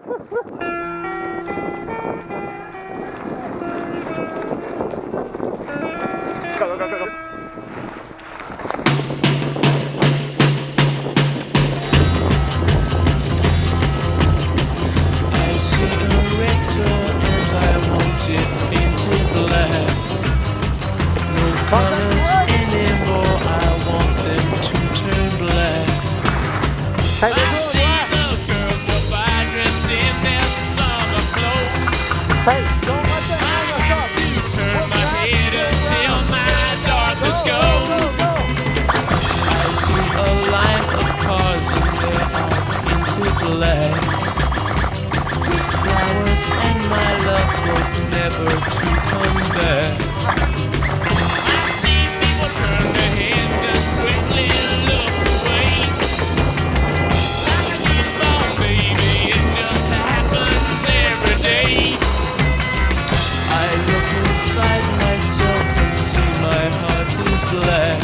Go, go, go, go, go. I see a red door and I want it painted black. No colors anymore, I want them to turn black. Hey, I see the girls go by dressed in their summer clothes. hey, don't let them hang us up. You turn my head until my darkness goes. I see a line of cars and they're all painted black. Flowers and my love hope never to come back. I see people turn their heads and quickly look away. Like a newborn baby, it just happens every day. I look inside myself and see my heart is black.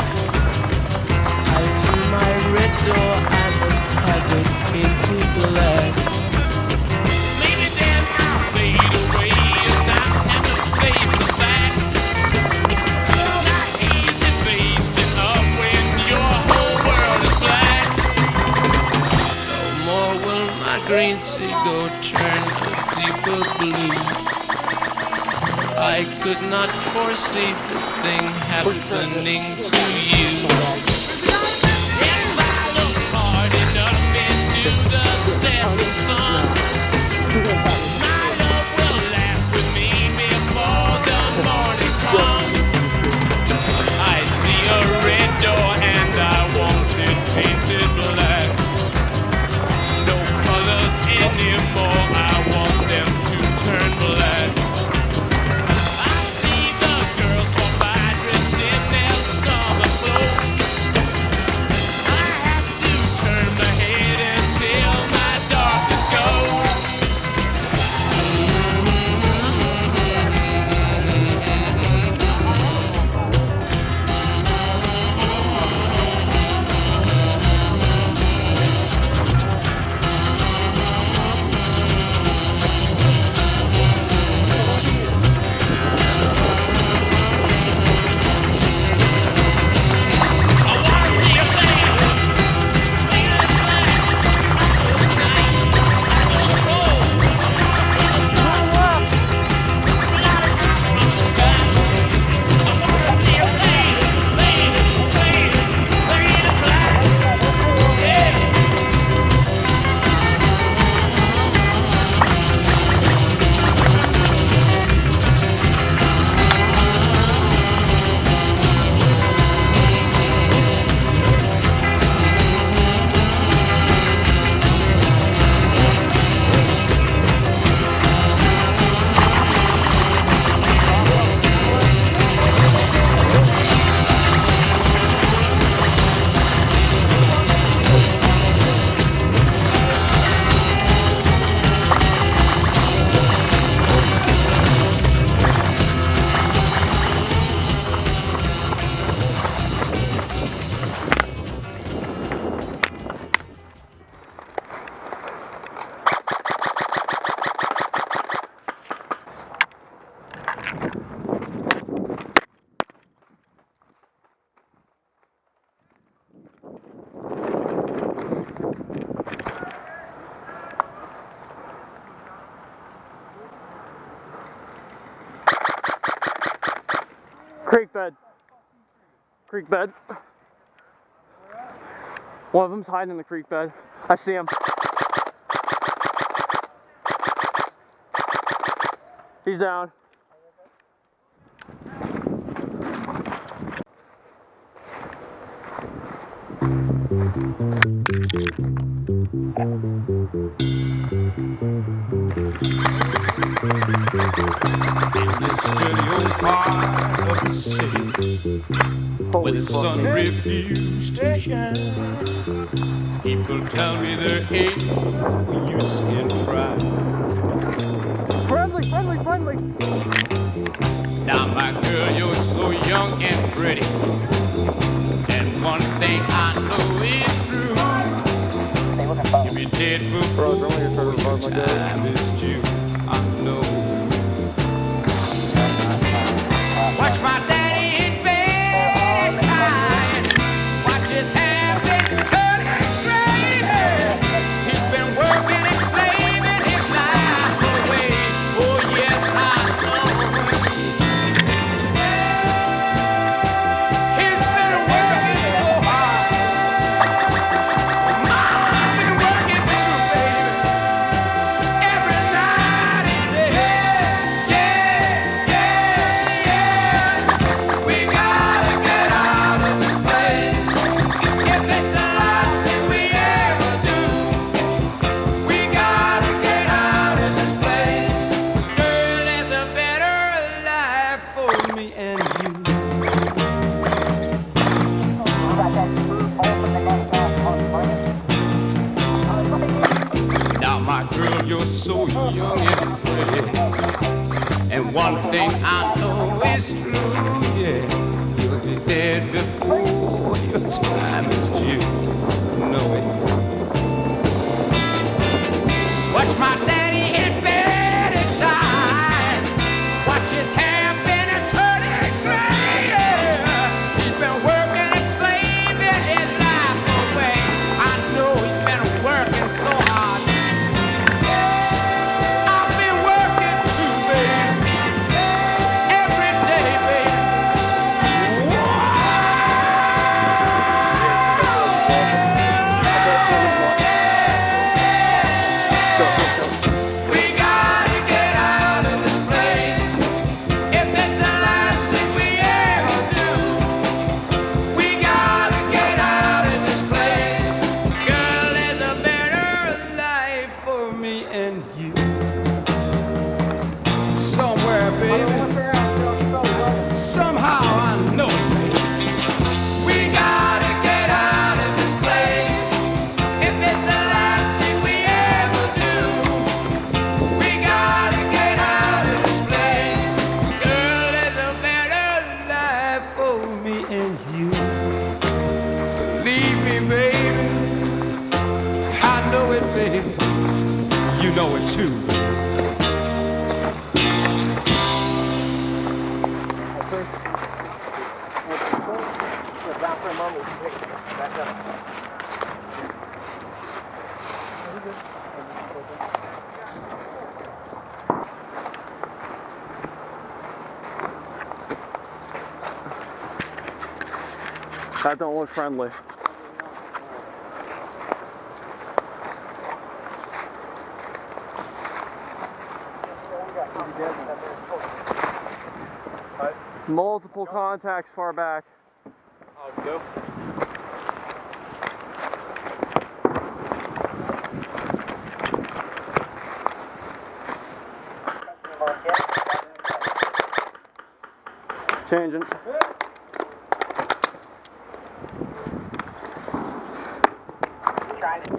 I see my red door, I must have it painted black. Maybe then I'll fade away and not have to face the facts. It's not easy facing up when your whole world is black. No more will my green seagull turn a deeper blue. I could not foresee this thing happening to you. If I look hard enough into the setting sun, my love will laugh with me before the morning comes. I see a red door and I want it painted black. No colors anymore, I want them to turn black. I see the girls walk by dressed in their summer clothes. I have to turn my head until my darkness goes. I wanna see a flame, flame in black. Tonight, I don't know. I wanna see the sun, without a drop from the sky. I wanna see a flame, flame, flame, flame in black. Yeah. Creek bed. Creek bed. One of them's hiding in the creek bed. I see him. He's down. This dirty old part of the city where the sun refused to shine. People tell me there ain't no use in trying. Friendly, friendly, friendly. Now, my girl, you're so young and pretty, and one thing I know is true. If you did move forward, you time is due. I know. Watch my daddy in bed at night. Watch his hair been turning gray. He's been working and slaving his life away. Oh yes, I know. He's been working so hard. Mama's been working too, baby. Every night and day. Yeah, yeah, yeah. We gotta get out of this place. If it's the last thing we ever do, we gotta get out of this place. Girl, there's a better life for me and you. Now, my girl, you're so young and pretty. And one thing I know is true, yeah. You'll be dead before your time is due. Know it. Watch my daddy in bed at time. Watch his hair been a turning gray. Yeah. He's been working and slaving his life away. I know he's been working so hard. I've been working too, baby. Every day, baby. We gotta get out of this place. If it's the last thing we ever do, we gotta get out of this place. Girl, there's a better life for me and you. Somewhere, baby. Somehow I know it, baby. We gotta get out of this place. If it's the last thing we ever do, we gotta get out of this place. Girl, there's a better life for me and you. Believe me, baby. I know it, baby. You know it too. That don't look friendly. Multiple contacts far back. I'll go. Changing. Trying to